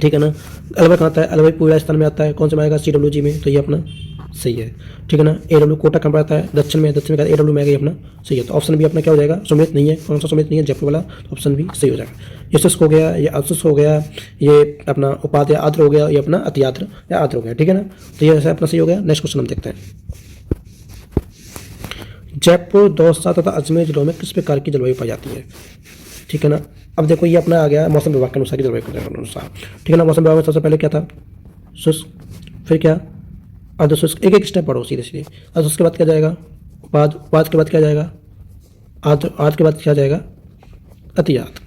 ठीक है ना। अलवर कहाँ आता है? अलवर पूर्वी राजस्थान में आता है, कौन सा में आएगा? CWG में, तो ये अपना सही है, ठीक है ना। AW कोटा कहाँ पर आता है? दक्षिण में, दक्षिण में AW में आएगा, ये अपना सही है। तो ऑप्शन भी अपना क्या हो जाएगा? सम्मिलित नहीं है। कौन सा सम्मिलित नहीं है? जयपुर वाला, तो ऑप्शन भी सही हो जाएगा। ये शुष्क हो गया, ये अशुष्क हो गया, ये अपना उपात या आर्द्र हो गया, ये अपना अतिआर्द्र या आर्द्र हो गया, ठीक है ना। तो ये ऐसा अपना सही हो गया। नेक्स्ट क्वेश्चन हम देखते हैं। जयपुर, दौसा तथा अजमेर जिलों में किस प्रकार की जलवायु पाई जाती है? ठीक है ना। अब देखो ये अपना आ गया मौसम विभाग के अनुसार की जलवायु के अनुसार, ठीक है ना। मौसम विभाग में सबसे पहले क्या था? शुष्क, फिर क्या? अर्धशुष्क। एक एक स्टेप पढ़ो सीधे सीधे। अर्धशुष्क के बाद क्या जाएगा? उपाद, उपाद के बाद क्या जाएगा? आर्द्र, आर्द्र के बाद क्या जाएगा? अति आर्द्र।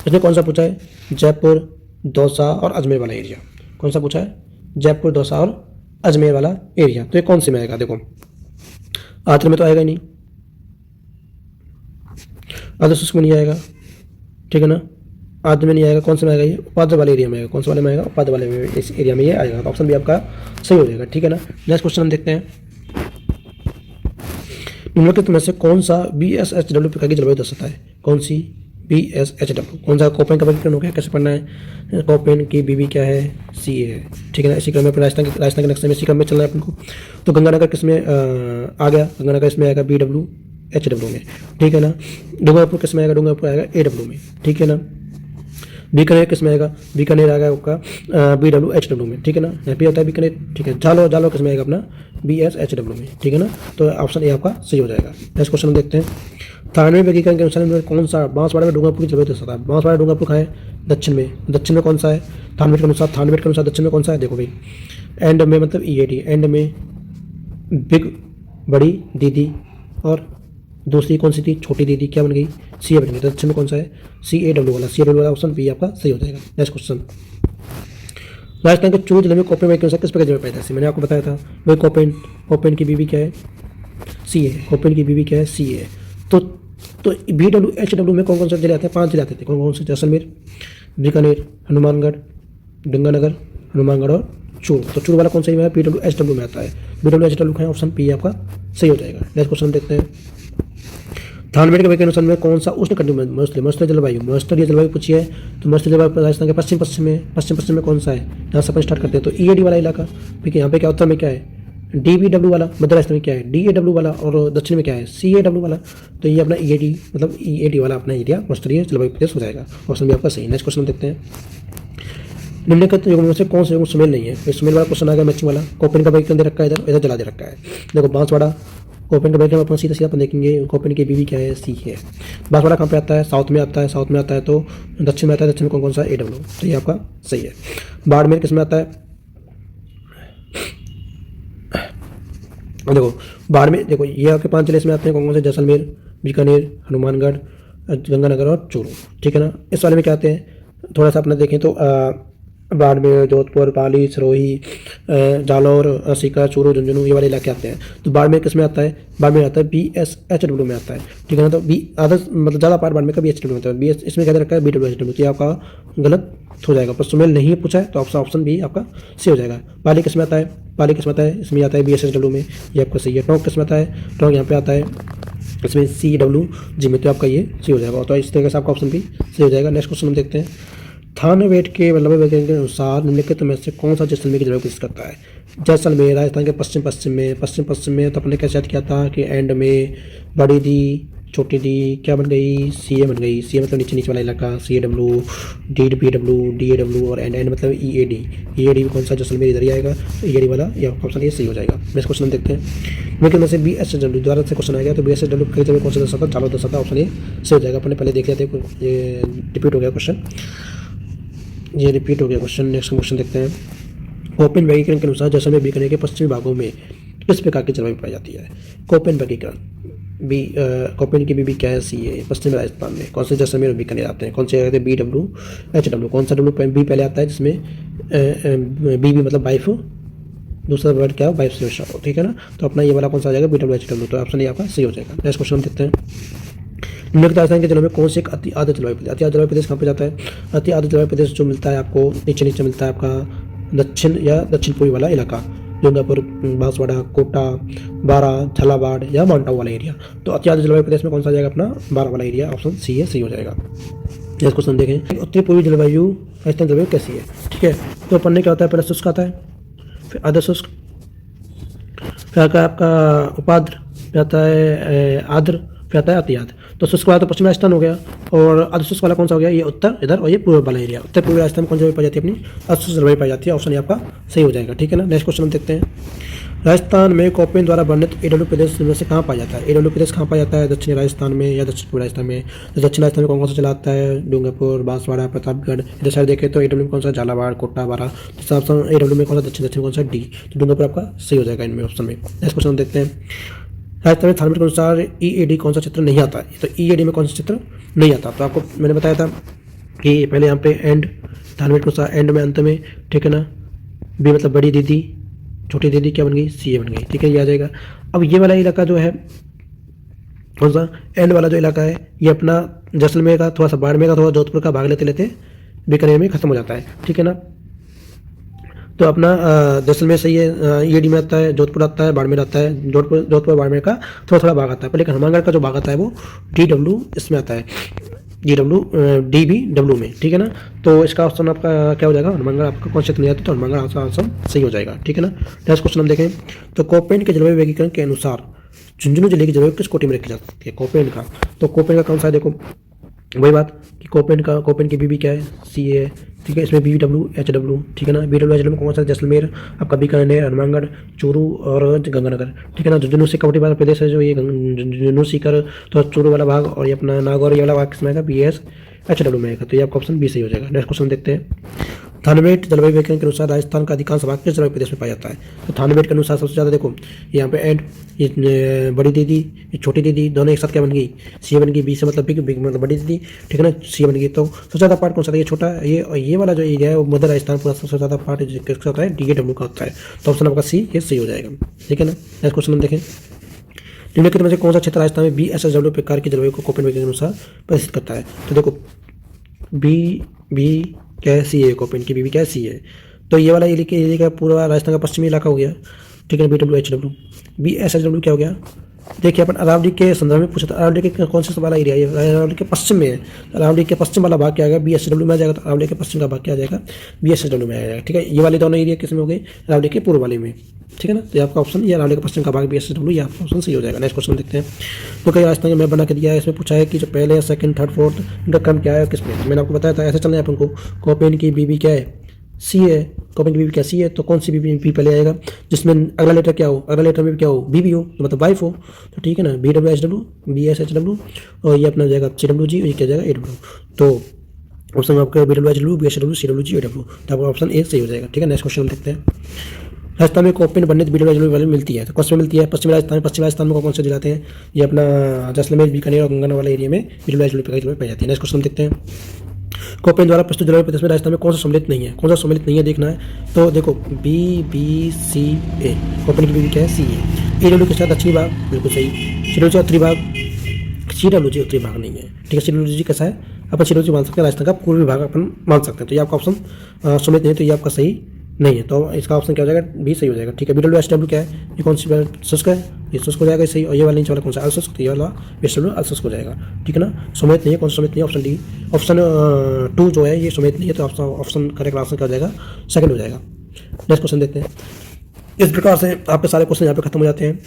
इसमें कौन सा पूछा है? जयपुर, दौसा और अजमेर वाला एरिया। कौन सा पूछा है? जयपुर, दौसा और अजमेर वाला एरिया। तो ये कौन से में आएगा? देखो आर्द्र में तो आएगा ही नहीं, अर्धशुष्क में नहीं आएगा, ठीक है ना। आर्द्र में नहीं आएगा, कौन से में आएगा? ये उपाद्र वाले एरिया में आएगा। कौन से वाले में आएगा? उपाद्र वाले में, इस एरिया में ये आएगा। तो ऑप्शन भी आपका सही हो जाएगा, ठीक है ना। नेक्स्ट क्वेश्चन हम देखते हैं। निम्नलिखित में से कौन सा BSHW प्रकार की जलवायु दर्शाता है? कौन सी? BSHW कौन सा? कोपेन का वर्गीकरण हो गया, कैसे पढ़ना है? कोपेन की BB क्या है? CA है, ठीक है ना। इसी क्रम में राजस्थान के नक्शे में इसी क्रम में चलना है अपन को। तो गंगानगर किस में आ गया? गंगानगर इसमें आएगा BWHW में, ठीक है ना। डूंगरपुर किस में आएगा? डूंगरपुर आएगा AW में, ठीक है ना। बीकानेर किस में आएगा? बीकानेर आएगा आपका BWHW में, ठीक है ना। यहाँ पे होता है बीकानेर, ठीक है। जालो किस में आएगा? अपना BSHW में, ठीक है ना। तो ऑप्शन ए आपका सही हो जाएगा। नेक्स्ट क्वेश्चन हम देखते हैं। थानवी वर्गीकरण के अनुसार कौन सा बांसवाड़ा में डूंगरपुर की जलवायु दर्शाता है? बांसवाड़ा डूंगरपुर कहाँ है? दक्षिण में। दक्षिण में कौन सा है? थानवेट के अनुसार दक्षिण में कौन सा है? देखो भाई एंड में, मतलब EAD एंड में बिग बड़ी दीदी, और दूसरी कौन सी थी? छोटी दीदी, क्या बन गई? CA बन गई। दक्षिण में कौन सा है? CAW वाला ऑप्शन बी आपका सही हो जाएगा। Next question. राजस्थान के चूरू जिले में कोपेन के अनुसार किस प्रकार जलवायु पाई जाती है? मैंने आपको बताया था भाई कोपेन की BB क्या है? सी है, कोपेन की बीवी क्या है, सी है। तो BWHW में कौन कौन से जिले आते हैं, 5 जिले आते थे। कौन कौन से, जैसलमेर, बीकानेर, हनुमानगढ़, गंगानगर, हनुमानगढ़ और चूरू। तो चूरू वाला कौन सा है, BWHW में आता है। BWHW का ऑप्शन पी आपका सही हो जाएगा। नेक्स्ट क्वेश्चन देखते हैं, थानवेट के वैज्ञानिक में कौन सा उष्ण कटिबंध मरुस्थलीय जलवायु, मरुस्थलीय जलवायु पूछी है तो मरुस्थलीय जलवायु राजस्थान के पश्चिम में कौन सा है, यहाँ से अपन स्टार्ट करते हैं। तो EAD वाला इलाका, ठीक है, यहाँ पे क्या उत्तर में क्या है, DBW वाला, मध्य राजस्थान में क्या है, DAW वाला, और दक्षिण में क्या है, CAW वाला। तो ये अपना EAD वाला अपना एरिया मरुस्थलीय जलवायु प्रदेश हो जाएगा। ऑप्शन भी आपका सही। नेक्स्ट क्वेश्चन देखते हैं, निम्नलिखित युग्म में से कौन सा युग्म सुमेल नहीं है। सुमेल वाला क्वेश्चन आ गया, मैचिंग वाला। कोपेन का वैज्ञानिक दे रखा है, इधर जला दे रखा है। देखो बांसवाड़ा, कोपेन का वैज्ञानिक अपन सीधा अपन देखेंगे, कोपेन की बीवी क्या है, सी है। बांसवाड़ा कहाँ पे आता है, साउथ में आता है, तो दक्षिण में आता है, दक्षिण में कौन सा, AW। तो ये आपका सही है। बाड़मेर किस में आता है, देखो बाड़मेर, देखो ये आपके 5 जिले इसमें आते हैं, कौन कौन से, जैसलमेर, बीकानेर, हनुमानगढ़, गंगानगर और चूरू, ठीक है ना। इस वाले में क्या आते हैं, थोड़ा सा अपना देखें तो बाड़मेर, जोधपुर, पाली, सिरोही, जालौर, सीकर, चूरू, झुंझुनू, ये वाले इलाके आते हैं। तो बाड़मेर किस में आता है, बाड़मेर आता है BSHW में आता है, ठीक है ना। तो मतलब ज़्यादा पार्ट बाड़मेर का BHW में आता है, BS इसमें क्या रखा है, BWHW। तो ये आपका गलत हो जाएगा, पर सुमेल नहीं पूछा है तो ऑप्शन भी आपका सही हो जाएगा। पाली किस में आता है, इसमें आता है BSHW में, ये आपका सही है। टोंक किस में आता है, टोंक यहाँ पे आता है, इसमें CWG में, तो आपका ये सही हो जाएगा। तो इस तरीके से आपका ऑप्शन भी सही हो जाएगा। नेक्स्ट क्वेश्चन हम देखते हैं, थानवेट के वैज्ञानिक के अनुसार निम्नलिखित में से कौन सा जैसलमेर की जलवायु प्रदर्शित करता है। जैसलमेर राजस्थान के पश्चिम में, तो अपने कैसे याद किया था कि एंड में बड़ी दी, छोटी दी क्या बन गई, CA बन गई। CA मतलब नीचे वाला इलाका, CAW, DBW, DAW और एंड मतलब EAD कौन सा, जैसलमेर इधर ही आएगा। तो EAD वाला ये ऑप्शन ये सही हो जाएगा। नेक्स्ट क्वेश्चन हम देखते हैं, लेकिन में से BSHW द्वारा से क्वेश्चन आएगा, तो BSHW कई जगह कौन सा दर्शाता, चालू दर्शाता, ऑप्शन ये सही हो जाएगा। अपने पहले देख लिया था, ये रिपीट हो गया क्वेश्चन। नेक्स्ट क्वेश्चन देखते हैं, कोपेन वर्गीकरण के अनुसार जैसलमेर बीकानेर के पश्चिमी भागों में किस प्रकार की जलवायु पाई जाती है। कोपेन वर्गीकरण, कोपेन की बीवी क्या है, सी है। पश्चिमी राजस्थान में कौन से जैसलमेर और बीकानेर आते हैं, कौन से आते हैं, BWHW। कौन सा बी पहले आता है, जिसमें बीवी मतलब वाइफ, दूसरा वर्ड क्या हो, वाइफ से हो, ठीक है ना। तो अपना ये वाला कौन सा आ जाएगा, BWHW। तो ऑप्शन ये आपका सही हो जाएगा। नेक्स्ट क्वेश्चन हम देखते हैं, निम्नलिखित राजस्थान के जिलों में कौन से एक अति आर्द्र जलवायु प्रदेश, अति आर्द्र जलवायु प्रदेश कहाँ पे जाता है। अति आर्द्र जलवायु प्रदेश जो मिलता है आपको नीचे मिलता है आपका दक्षिण या दक्षिण पूर्वी वाला इलाका, गंगापुर, बांसवाड़ा, कोटा, बारा, झालावाड़ या माउंट आबू वाला एरिया। तो अति आर्द्र जलवायु प्रदेश में कौन सा जाएगा, अपना बारा वाला एरिया, ऑप्शन सी है, सही हो जाएगा। नेक्स्ट क्वेश्चन देखें, उत्तरी पूर्वी जलवायु राजस्थान जलवायु कैसी है, ठीक है। तो अपन ने क्या होता है, पहले शुष्क आता है, फिर अर्ध शुष्क, फिर आता है आपका उपाद्र, फिर आता है आर्द्र, फिर आता है अति आर्द्र। तो शुष्क वाला तो पश्चिमी राजस्थान हो गया, और अर्धशुष्क वाला कौन सा हो गया, ये उत्तर इधर, और ये पूर्व वाला एरिया। उत्तर पूर्वी राजस्थान में कौन सी जलवायु पाई जाती है, अपनी अर्धशुष्क जलवायु पाई जाती है। ऑप्शन आपका सही हो जाएगा, ठीक है ना। नेक्स्ट क्वेश्चन हम देखते हैं, राजस्थान में कोपेन द्वारा वर्णित AW प्रदेश में से कहाँ पाया जाता है। AW प्रदेश कहाँ पाया जाता है, दक्षिणी राजस्थान में या दक्षिण पूर्वी राजस्थान में। तो दक्षिण राजस्थान में कौन सा चलाता है, डूंगरपुर, बांसवाड़ा, प्रतापगढ़। इधर साइड देखें तो AW में कौन सा, झालावाड़, कोटा, बारा। तो ऑप्शन AW में कौन सा, दक्षिण कौन सा, D। तो डूंगरपुर आपका सही हो जाएगा इनमें ऑप्शन में। नेक्स्ट क्वेश्चन देखते हैं, राजस्थान में थानवेट के अनुसार EAD कौन सा क्षेत्र नहीं आता है। तो EAD में कौन सा क्षेत्र नहीं आता, तो आपको मैंने बताया था कि पहले यहाँ पे एंड, थानवेट के अनुसार एंड में, अंत में, ठीक है ना। B मतलब बड़ी दीदी, छोटी दीदी क्या बन गई, CA बन गई, ठीक है, ये आ जाएगा। अब ये वाला इलाका जो है, कौन सा, एंड वाला जो इलाका है, ये अपना जैसलमेर का, थोड़ा सा बाड़मेर का, थोड़ा जोधपुर का भाग लेते बीकानेर में खत्म हो जाता है, ठीक है ना। तो अपना जैसलमेर सही है, EAD में आता है, जोधपुर आता है, बाड़मेर आता है। जोधपुर बाड़मेर का थोड़ा भाग आता है, पर लेकिन हनुमानगढ़ का जो भाग आता है वो DW इसमें आता है, DBW में, ठीक है ना। तो इसका ऑप्शन आपका क्या हो जाएगा, हनुमानगढ़ आपका कौन क्षेत्र नहीं आता, तो हनुमानगढ़ ऑप्शन सही हो जाएगा, ठीक है ना। नेक्स्ट क्वेश्चन हम देखें, तो कोपेन के जलवायु वर्गीकरण के अनुसार झुंझुनू जिले की जलवायु किस कोटि में रखी जा सकती है, कोपेन का। तो कोपेन का कौन सा है, देखो वही बात कि कोपेन की बीवी क्या है, CA है, ठीक है। इसमें BWHW, ठीक है ना। BWHW में कौन सा, जैसलमेर, आपका बीकानेर, हनुमानगढ़, चूरू और गंगानगर, ठीक है ना। झुंझुनू से कवटी वाला प्रदेश है जो ये झुंझुनू सीकर, तो चूरू वाला भाग, और ये अपना नागौर ये वाला भाग किसमें आएगा, BSHW में आएगा। तो ये आपका ऑप्शन B सही हो जाएगा। नेक्स्ट क्वेश्चन देखते हैं, थानवेट जलवायु वर्गीकरण के अनुसार राजस्थान का अधिकांश भाग किस जलवायु प्रदेश में पाया जाता है। तो थानवेट के अनुसार सबसे ज़्यादा देखो यहाँ पे एंड, ये बड़ी दीदी, ये छोटी दीदी, दोनों एक साथ क्या बन गई, CA बन गई। B से मतलब बिग मतलब बड़ी दीदी, ठीक है ना, CA बन गई। तो सबसे ज़्यादा पार्ट कौन सा था, ये छोटा, ये वाला जो एरिया है वो मध्य राजस्थान पूरा सबसे ज़्यादा पार्ट किसका होता है, DAW का होता है। तो ऑप्शन आपका C ये सही हो जाएगा, ठीक है ना। नेक्स्ट क्वेश्चन हम देखें, निम्नलिखित में से कौन सा क्षेत्र राजस्थान में BSSW प्रकार की जलवायु को कोपेनहेगन के अनुसार परिचित करता है? तो देखो बी कैसी है, कोपेन की बी कैसी है, तो ये वाला एरिया का पूरा राजस्थान का पश्चिमी इलाका हो गया, ठीक है ना। BWHW BSSW क्या हो गया? देखिए अपन अरावली के संदर्भ में पूछा था, अरावली के कौन से वाला एरिया है? अरावली के पश्चिम में है, अरावली के पश्चिम वाला भाग क्या आएगा? BSSW में आ जाएगा। तो अरावली के पश्चिम का भाग क्या आ जाएगा? BSSW में आ जाएगा, ठीक है। ये वाले दोनों एरिया किस में हो गए? अरावली के पूर्व वाले में, ठीक है ना। तो आपका ऑप्शन ये अरावली के पश्चिम का भाग BSSW, ये आपका ऑप्शन सही हो जाएगा। नेक्स्ट क्वेश्चन देखते हैं। तो कई राजस्थान का मैप बना के दिया है, इसमें पूछा है कि जो पहले, सेकंड, थर्ड, फोर्थ इनका क्रम क्या है, किस में? मैंने आपको बताया था ऐसे चलना है अपन को। कोपेन की बीबी क्या है? सी है। कोपेन की बीबी क्या सी है? तो कौन सी बीबी पहले आएगा जिसमें अगला लेटर क्या हो? अगला लेटर में क्या हो? बीबी हो, तो मतलब वाइफ हो, तो ठीक है ना। BWHW BSHW और ये अपना जाएगा CWG और ये क्या जाएगा AW। तो ऑप्शन में आपका BWHW BSHW CWG AW, तो आपका ऑप्शन ए सही हो जाएगा, ठीक है। नेक्स्ट क्वेश्चन देखते हैं। राजस्थान में कोपेन बनने BWHW वाले मिलती है, तो कौन सी मिलती है? पश्चिमी राजस्थान में कौन से जिलाते हैं? ये अपना जैसलमेर, बीकानेर और गंगाना वाले एरिया में BWHW पाई जाती है। नेक्स्ट क्वेश्चन देखते हैं। कोपेन द्वारा प्रस्तुत जलवायु प्रदेश में राजस्थान में कौन सा सम्मिलित नहीं है? कौन सा सम्मिलित नहीं है देखना है। तो देखो BBCA, कोपेन की बीबी क्या है? सी है। AW के साथ दक्षिणी भाग, बिल्कुल सही। CWG उत्तरी भाग, CWG उत्तरी भाग नहीं है, ठीक है। CWG कैसा है? अपन CWG मान सकते हैं, राजस्थान का पूर्वी भाग अपन मान सकते हैं, तो ये आपका ऑप्शन सम्मिलित नहीं है, तो ये आपका सही नहीं है। तो इसका ऑप्शन क्या हो जाएगा? बी सही हो जाएगा, ठीक है। BWHW क्या है? ये कौन सी शुष्क है? ये शुष्क हो जाएगा सही। और ये वाला नीचे वाला कौन सा? अल्शुष्क, तो ये वाला BSW अल्शुष्क हो जाएगा, ठीक है ना। सम्मिलित नहीं है, कौन सा सम्मिलित नहीं है? Option D. ऑप्शन 2 जो है ये सम्मिलित नहीं है, तो ऑप्शन करेक्ट आंसर क्या हो जाएगा? सेकंड हो जाएगा। नेक्स्ट क्वेश्चन देखते हैं। इस प्रकार से आपके सारे क्वेश्चन यहाँ पे खत्म हो जाते हैं।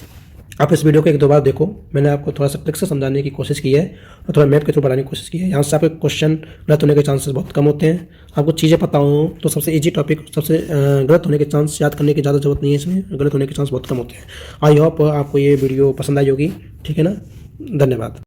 आप इस वीडियो को 1-2 बार देखो, मैंने आपको थोड़ा सा ट्रिक से समझाने की कोशिश की है और थोड़ा मैथ के थ्रू बढ़ाने की कोशिश की है। यहाँ से आपके क्वेश्चन गलत होने के चांसेस बहुत कम होते हैं। आपको चीज़ें पता हो तो सबसे इजी टॉपिक, सबसे गलत होने के चांस याद करने की ज़्यादा जरूरत नहीं है, इसमें गलत होने के चांस बहुत कम होते हैं। आई होप आपको ये वीडियो पसंद आई होगी, ठीक है ना। धन्यवाद।